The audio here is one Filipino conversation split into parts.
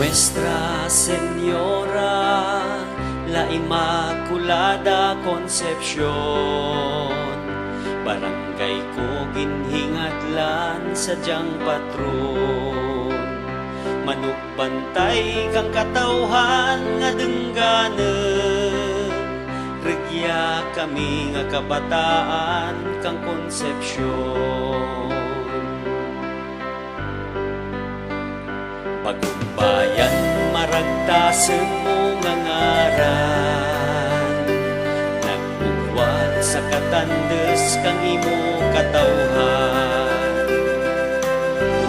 Nuestra Señora, la Inmaculada Concepcion, barangay ko ginhingatlan sa diyang patron. Manuk bantay kang katawhan nga dengganen, regya kami nga kabataan kang Concepcion. Bagong bayan maragtasen mo nga ngaran, nagbuwat sa katandes kang imo katawhan.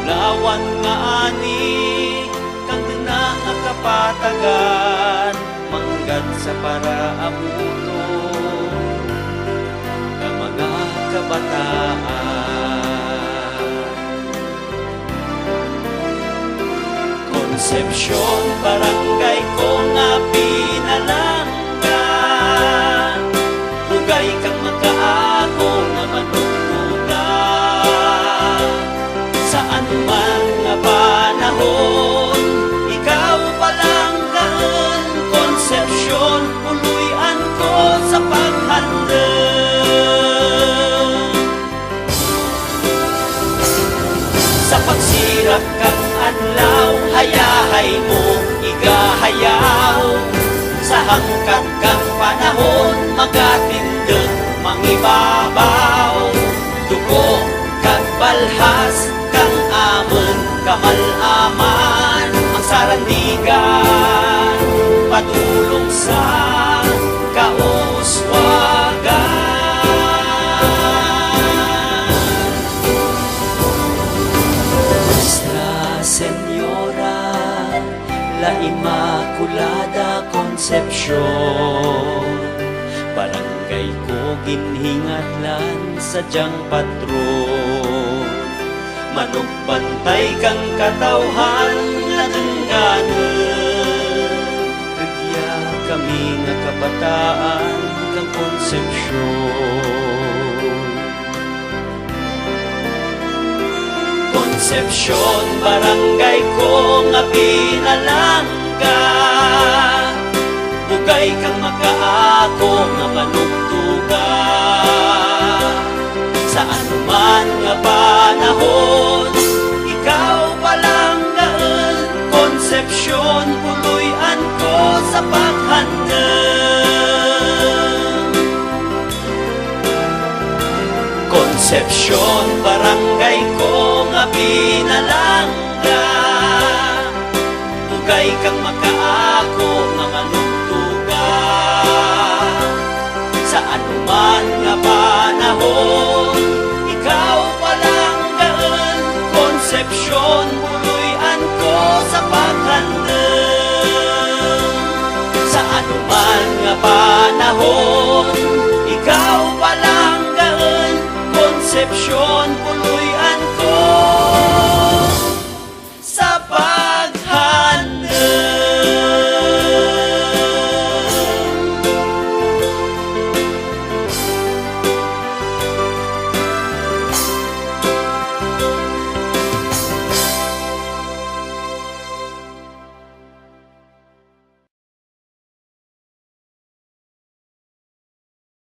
Ulawan nga ani kang na nga kapatagan, manggad sa paraabuton ka mga kabataan. Concepcion, barangay ko nga pinalangga, bugay kang makaako nga manugtuga. Saan man nga panahon, ikaw palanggaan. Concepcion, uluyan ko sa paghandeng. Sa pagsirap kang adlaw, hayahay mo igahayaw. Sa hangkat kang panahon, magatindig mangibabaw. Dugo kag balhas kang amon kamalaman. Ang sarandigan patulong sa kauswagan. Señora, la Inmaculada Concepcion, barangay ko ginhingatlan sa diyang patron. Manuk bantay kang katawhan nga dengganen, regya kami nga kabataan kang Concepcion. Concepcion, barangay ko nga pinalangga, bugay kang makaako nga manugtuga. Saan man nga panahon, ikaw palanggaan. Concepcion, uluyan ko sa paghandeng. Concepcion, barangay ko nga pinalangga, bugay kang makaako nga manugtuga. Sa anuman nga panahon,